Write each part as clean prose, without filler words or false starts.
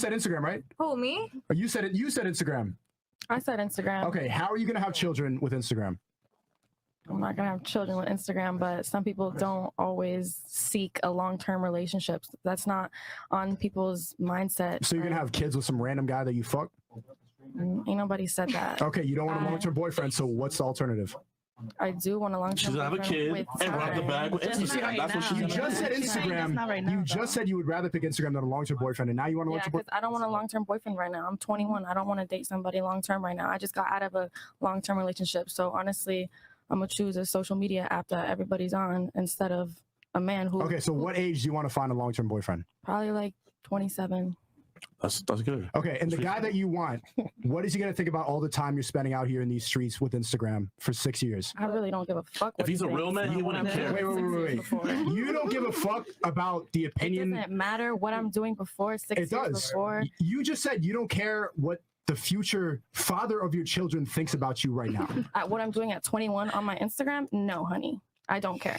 said Instagram, right? Who, me? Or you said it. You said Instagram. I said Instagram. Okay, how are you gonna have children with Instagram? I'm not gonna have children with Instagram, but some people don't always seek a long-term relationship. That's not on people's mindset. So you're gonna have kids with some random guy that you fuck? Ain't nobody said that. Okay, you don't want a long-term boyfriend. So what's the alternative? I do want a long-term. She's gonna have a kid and rob the bag with Instagram. That's what she's You gonna just said Instagram. You just said you would rather pick Instagram than a long-term boyfriend, and now you want a long-term boyfriend. I don't want a long-term boyfriend right now. I'm 21. I don't want to date somebody long-term right now. I just got out of a long-term relationship. So honestly, I'm gonna choose a social media app that everybody's on instead of a man who. Okay, so what age do you want to find a long-term boyfriend? Probably like 27. That's good. Okay, and the guy that you want, what is he gonna think about all the time you're spending out here in these streets with Instagram for 6 years? I really don't give a fuck. If he's a real man, he wouldn't care. Wait. You don't give a fuck about the opinion. It doesn't matter what I'm doing before 6 years before. You just said you don't care what the future father of your children thinks about you right now. What I'm doing at 21 on my Instagram? No, honey. I don't care.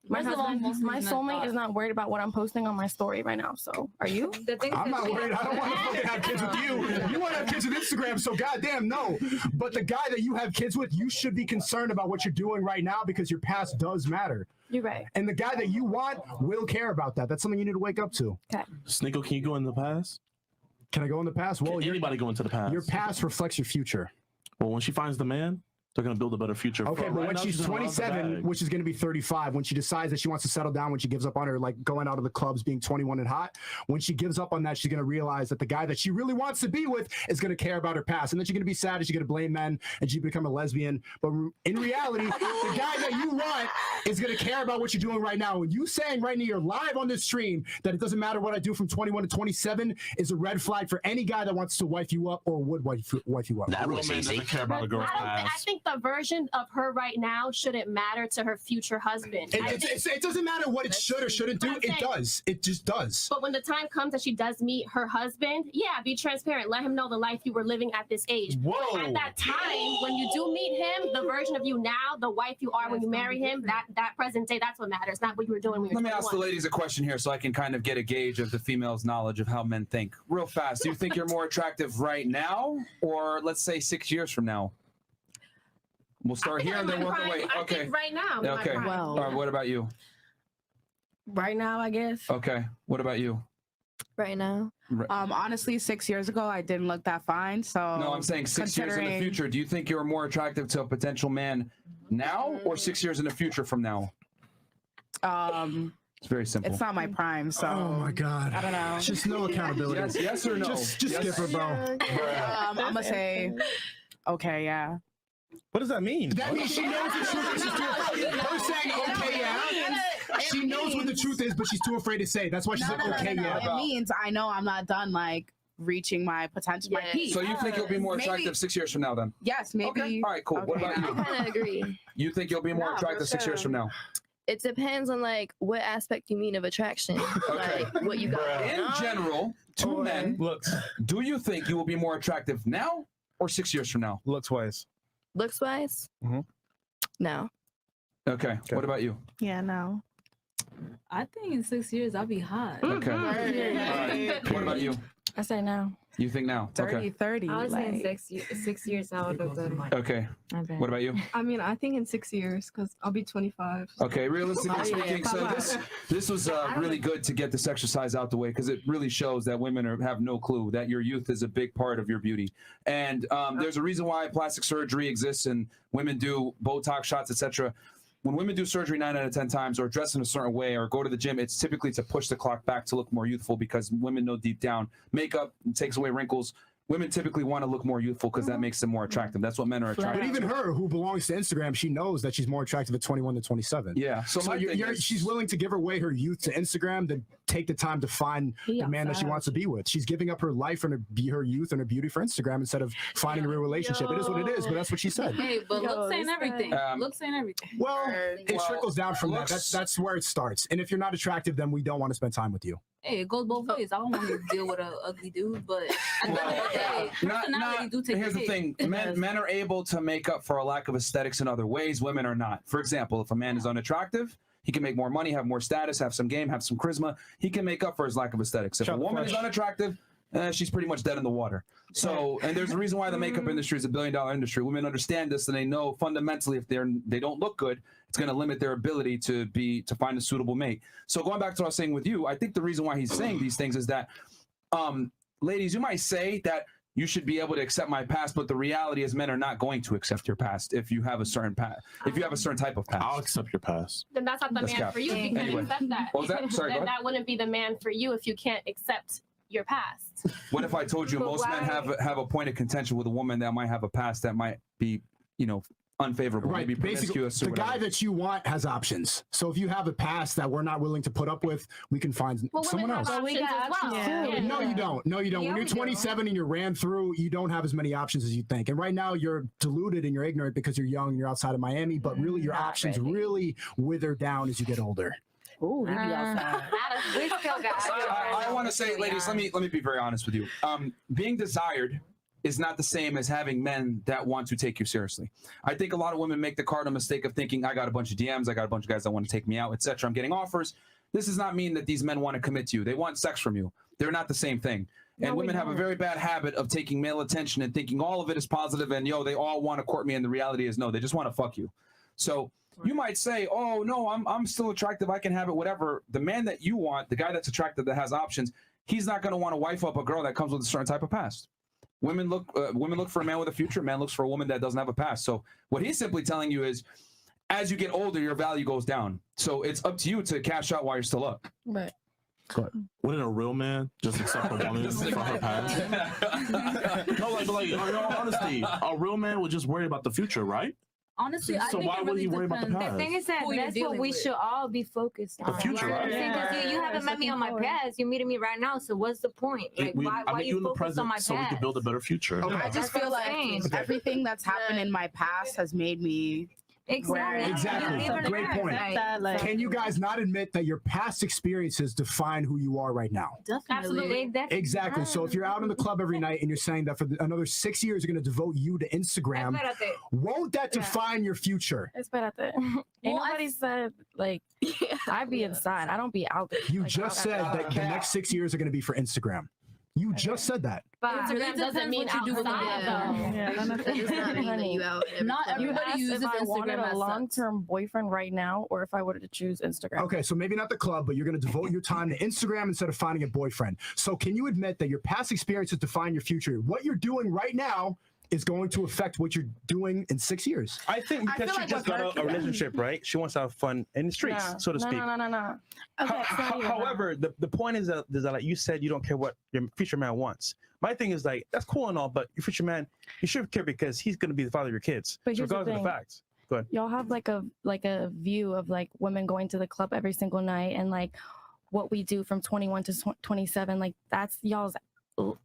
My soulmate is not worried about what I'm posting on my story right now. So, are you? I'm not worried. I don't want to fucking have kids with you. You want to have kids with Instagram, so goddamn no. But the guy that you have kids with, you should be concerned about what you're doing right now because your past does matter. You're right. And the guy that you want will care about that. That's something you need to wake up to. Okay. Sneako, can you go in the past? Can I go in the past? Well, anybody go into the past? Your past reflects your future. Well, when she finds the man, they're going to build a better future. Okay, but when she's 27, which is going to be 35, when she decides that she wants to settle down, when she gives up on her, like going out of the clubs, being 21 and hot, when she gives up on that, she's going to realize that the guy that she really wants to be with is going to care about her past. And then she's going to be sad and she's going to blame men and she become a lesbian. But in reality, the guy that you want is going to care about what you're doing right now. And you saying right now, you're live on this stream, that it doesn't matter what I do from 21 to 27 is a red flag for any guy that wants to wife you up or would wife you up. That real man doesn't care about a girl's past. I think the version of her right now shouldn't matter to her future husband. It doesn't matter what it should or shouldn't do. It does. It just does. But when the time comes that she does meet her husband, yeah, be transparent. Let him know the life you were living at this age. Whoa. At that time, when you do meet him, the version of you now, the wife you are when you marry him, that present day, that's what matters, not what you were doing when you were 21. Let me ask the ladies a question here so I can kind of get a gauge of the female's knowledge of how men think. Real fast, do you think you're more attractive right now or let's say 6 years from now? We'll start here and then work our way. Okay. I think right now. Okay. Well, All right. What about you? right now, I guess. Okay. What about you? Right now. Honestly, 6 years ago, I didn't look that fine. So no, I'm saying 6 years in the future. Do you think you're more attractive to a potential man now or 6 years in the future from now? It's very simple. It's not my prime, so. Oh my God. I don't know. Just no accountability. Yes or no? Just yes. skip her, bro. I'm gonna say, okay, yeah. What does that mean? That means she knows the truth. Her saying okay, yeah. She knows what the truth is, but she's too afraid to say. That's why she's like, okay, yeah. It means I know I'm not done like reaching my potential, my peak. So you think you'll be more attractive 6 years from now then? Yes, maybe. Okay. All right, cool. Okay. What about you? I kind of agree. You think you'll be more attractive 6 years from now? It depends on like what aspect you mean of attraction. Okay. Like what you got. In general, to men, do you think you will be more attractive now or 6 years from now? Looks wise. Looks wise? No. Okay. What about you? Yeah, no. I think in 6 years I'll be hot. Okay. All right. What about you? I say now. You think now? 30. I was saying like, 6 years I would look good. Okay. What about you? I mean, I think in 6 years because I'll be 25. Okay, realistically speaking, so this was really good to get this exercise out the way because it really shows that women have no clue that your youth is a big part of your beauty. And there's a reason why plastic surgery exists and women do Botox shots, etc. When women do surgery 9 out of 10 times or dress in a certain way or go to the gym, it's typically to push the clock back to look more youthful because women know deep down makeup takes away wrinkles. Women typically want to look more youthful because that makes them more attractive. That's what men are attracted to. But even her, who belongs to Instagram, she knows that she's more attractive at 21 than 27. Yeah. So she's willing to give away her youth to Instagram than take the time to find the man that she wants to be with. She's giving up her life and her youth and her beauty for Instagram instead of finding a real relationship. It is what it is, but that's what she said. Hey, but looks ain't everything. Looks ain't everything. Well, it trickles down from that. That's where it starts. And if you're not attractive, then we don't want to spend time with you. Hey, it goes both ways. I don't want to deal with an ugly dude, but personality do take here's the thing. Men are able to make up for a lack of aesthetics in other ways. Women are not. For example, if a man is unattractive, he can make more money, have more status, have some game, have some charisma. He can make up for his lack of aesthetics. If a woman is unattractive, she's pretty much dead in the water. So, and there's a reason why the makeup industry is $1 billion industry. Women understand this, and they know fundamentally if they don't look good, it's going to limit their ability to find a suitable mate. So going back to what I was saying with you, I think the reason why he's saying these things is that, ladies, you might say that you should be able to accept my past, but the reality is men are not going to accept your past if you have a certain past, if you have a certain type of past. I'll accept your past. Then that's not the man for you if you can't accept that. What was that? Sorry, go Then ahead. that wouldn't be the man for you if you can't accept your past. What if I told you But most men why- have a point of contention with a woman that might have a past that might be, unfavorable, Right. maybe Basically, promiscuous or the guy whatever. that you want has options. So if you have a past that we're not willing to put up with, we can find Well, someone women have else. options as well. Yeah. No, you don't. No, you don't. Yeah, When you're we do. 27 and you're ran through, you don't have as many options as you think. And right now, you're deluded and you're ignorant because you're young, you're outside of Miami. But really, your Not options ready. really wither down as you get older. Ooh, he be outside. We still got. I want to say, ladies, let me be very honest with you. Being desired is not the same as having men that want to take you seriously. I think a lot of women make the cardinal mistake of thinking, I got a bunch of DMs, I got a bunch of guys that want to take me out, etc. I'm getting offers. This does not mean that these men want to commit to you. They want sex from you. They're not the same thing. And women have a very bad habit of taking male attention and thinking all of it is positive and they all want to court me, and the reality is no, they just want to fuck you. So you might say, oh no, I'm still attractive, I can have it, whatever. The man that you want, the guy that's attractive that has options, he's not going to want to wife up a girl that comes with a certain type of past. Women look for a man with a future. Man looks for a woman that doesn't have a past. So what he's simply telling you is, as you get older, your value goes down. So it's up to you to cash out while you're still up. Right. Wouldn't a real man just accept a woman for her past? No, like, in all honesty, a real man would just worry about the future, right? Honestly, I So think why it would really he worry about the depends. past? The thing is that Who you're that's what dealing we with. should all be focused on. The future, right? Because you haven't met me on my past. You're meeting me right now. So what's the point? Like, why I met you you in the focused on present my so we past? could build a better future. Okay. I just That's what feel I'm like saying. everything that's happened in my past has made me Exactly. Exactly. Even Great that, point. right. that like Can you guys not admit that your past experiences define who you are right now? Absolutely. That's Exactly. So if you're out in the club every night and you're saying that for another 6 years you're going to devote you to Instagram, Espérate. won't that define your future? Espérate. Ain't nobody said, like, I be inside. I don't be out there. You Like, just I said don't that the next 6 years are going to be for Instagram. You just said that. But Instagram doesn't mean outside though. Yeah, none of that. It does not mean that you out. and Not everything. You everybody asked uses if I wanted Instagram a as long-term boyfriend right now, or if I wanted to choose Instagram. Okay, so maybe not the club, but you're going to devote your time to Instagram instead of finding a boyfriend. So can you admit that your past experiences define your future? What you're doing right now is going to affect what you're doing in 6 years. I think I because feel she like just with got her- a relationship, right? She wants to have fun in the streets, No, so to speak. No. Okay, it's not even that. However, the point is that like you said, you don't care what your future man wants. My thing is like that's cool and all, but your future man, you should care because he's going to be the father of your kids, But here's the regardless of the thing. facts. Go ahead. Y'all have like a view of like women going to the club every single night and like what we do from 21 to 27. Like that's y'all's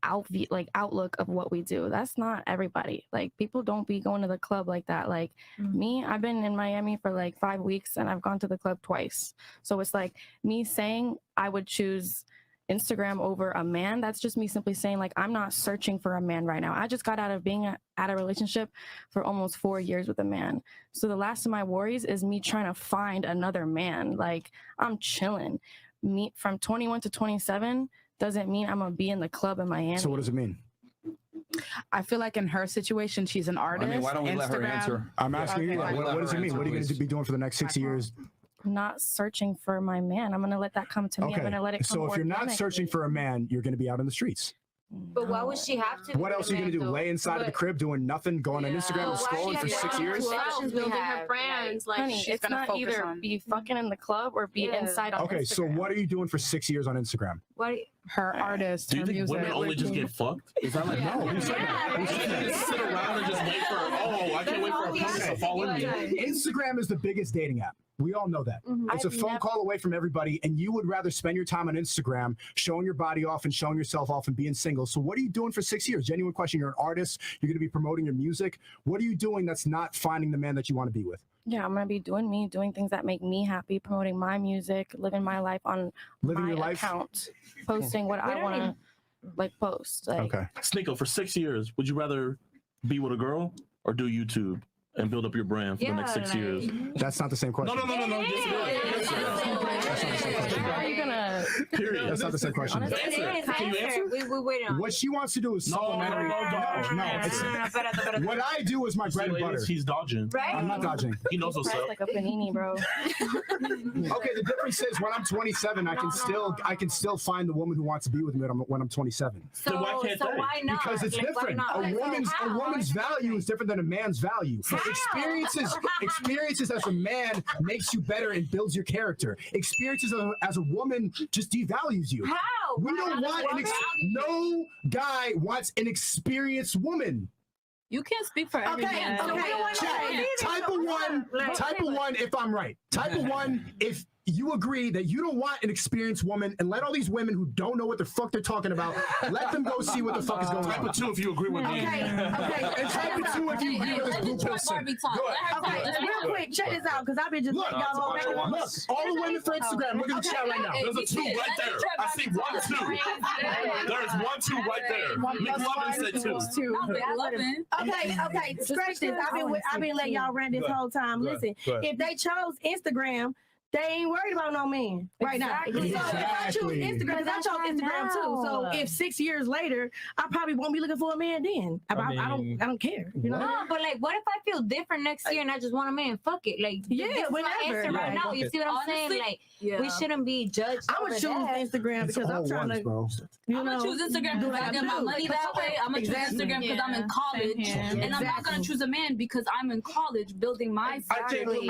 outlook of what we do. That's not everybody. Like people don't be going to the club like that. Like me, I've been in Miami for like 5 weeks and I've gone to the club twice. So it's like me saying I would choose Instagram over a man. That's just me simply saying like I'm not searching for a man right now. I just got out of being at a relationship for almost 4 years with a man. So the last of my worries is me trying to find another man. Like I'm chilling. Me from 21 to 27 doesn't mean I'm gonna be in the club in Miami. So what does it mean? I feel like in her situation, she's an I artist. mean, why don't we let her Instagram- answer? I'm asking you Okay, that. fine. What does it mean? Answer, What are you going to please. be doing for the next 6 years? Not searching for my man. I'm gonna let that come to me. I'm gonna let it come So if you're not searching organically. for a man, you're going to be out in the streets. But why would she have to? What else are you going to do? Lay inside of the crib doing nothing, going on Instagram and Why scrolling for she 6 years? options we building have, her brands, like Honey, she's it's gonna not focus either on- be fucking in the club or be Yeah. inside on Okay, so Instagram. what are you doing for 6 years on Instagram? What? Her artist, Do you her think music. women only just get fucked? Is that like, no, who said that? Who said that? Just sit around and just wait for, oh, I can't wait for a person to fall in me. Instagram is the biggest dating app. We all know that. It's a I've phone never- call away from everybody, and you would rather spend your time on Instagram showing your body off and showing yourself off and being single. So what are you doing for 6 years? Genuine question. You're an artist. You're going to be promoting your music. What are you doing that's not finding the man that you want to be with? Yeah, I'm gonna be doing me, doing things that make me happy, promoting my music, living my life on Living my your life? account, posting what I don't want to like post. Like, Okay. Sneako, for 6 years, would you rather be with a girl or do YouTube? and build up your brand for the next 6 years? That's not the same question. No. How are you gonna? Period. That's not the same question. Can you answer? We wait on. What she wants to do is supplementary. What I do is my bread and butter. He's dodging. Right? I'm not dodging. He knows what's up. Like a panini, bro. Okay, the difference is when I'm 27, I can still find the woman who wants to be with me when I'm 27. So, Then why can't they? why not? Because it's Like, why different. not? A woman's value is different than a man's value. Experiences as a man makes you better and builds your character. Experiences as a woman just devalues you. How? We don't want no guy wants an experienced woman. You can't speak for every man. Type of one, if I'm right. Type of one, if you agree that you don't want an experienced woman, and let all these women who don't know what the fuck they're talking about, let them go see what the fuck is going on. Type of 2 if you agree with me. And type of 2 if you agree with this blue person. Okay, real quick, check this out, because I've been just Look, all the women for Instagram, look at the chat right now. There's a 2 right there. I see 1, 2. There's 1, 2 right there. McLovin said 2. Okay, scratch this. I've been letting y'all run this whole time. Listen, if they chose Instagram, they ain't worried about no man right now. So if I choose Instagram, because I chose Instagram too. So if 6 years later, I probably won't be looking for a man then. I don't care. You know? No, but like, what if I feel different next year and I just want a man? Fuck it. Like, whenever. Right now, you see what I'm saying? Like, we shouldn't be judged. I would choose Instagram because I'm trying to. I'm gonna choose Instagram because I get my money that way. I'm gonna choose Instagram because I'm in college, and I'm not gonna choose a man because I'm in college building my. I think what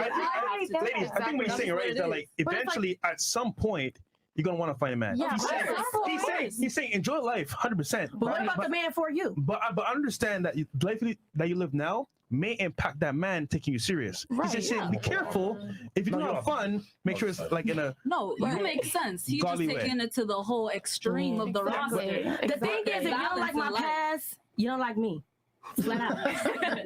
you're saying right is that like eventually at some point you're gonna want to find a man. Yeah, he's saying enjoy life 100%. But what about the man for you? But understand that life that you live now may impact that man taking you serious. He's just saying be careful. If you're not fun, make sure it's like in a you make sense. He's just taking it to the whole extreme of the roster. The thing is, if you don't like my past, you don't like me. Flat out.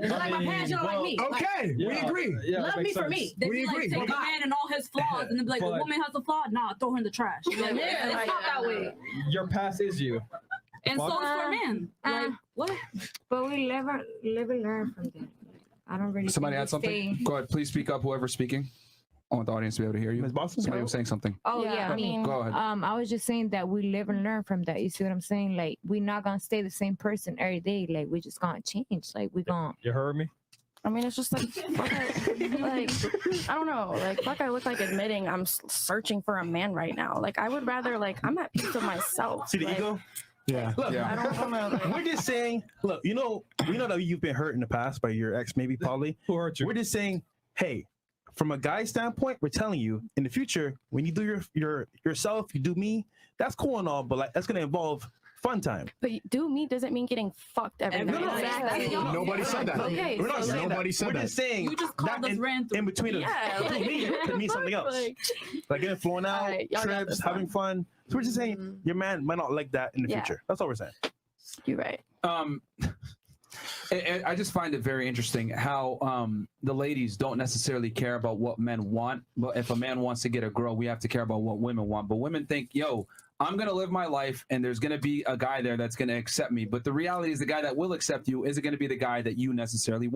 You like my past, you don't like me. Okay, we agree. Love me for me. We agree. Take a man and all his flaws, and then be like, the woman has a flaw. Nah, throw her in the trash. It's not that way. Your past is you. And so is for men. Like what? But we live and learn from them. I don't really. Somebody add something. Go ahead, please speak up. Whoever's speaking. I want the audience to be able to hear you. Somebody was saying something. Oh yeah, I mean, go ahead. I was just saying that we live and learn from that. You see what I'm saying? Like, we're not gonna stay the same person every day. Like, we're just gonna change. Like, we gonna. You heard me? I mean, it's just like I don't know. Like I look like admitting I'm searching for a man right now. Like, I would rather I'm at peace with myself. See the ego? Yeah. Look, I don't wanna, we're just saying, look, we know that you've been hurt in the past by your ex, maybe Polly. Who hurt you? We're just saying, hey, from a guy's standpoint, we're telling you in the future, when you do yourself, you do me, that's cool and all, but that's gonna involve fun time. But do me doesn't mean getting fucked every night. No, exactly. Nobody said that. Okay, We're not saying nobody that. said We're that. just saying You just called us random. in between me could mean something else. Like getting flown out, Alright, y'all got trips, this having fun. So we're just saying your man might not like that in the future. That's all we're saying. You're right. I just find it very interesting how the ladies don't necessarily care about what men want. But if a man wants to get a girl, we have to care about what women want. But women think, yo, I'm going to live my life and there's going to be a guy there that's going to accept me. But the reality is the guy that will accept you isn't going to be the guy that you necessarily want.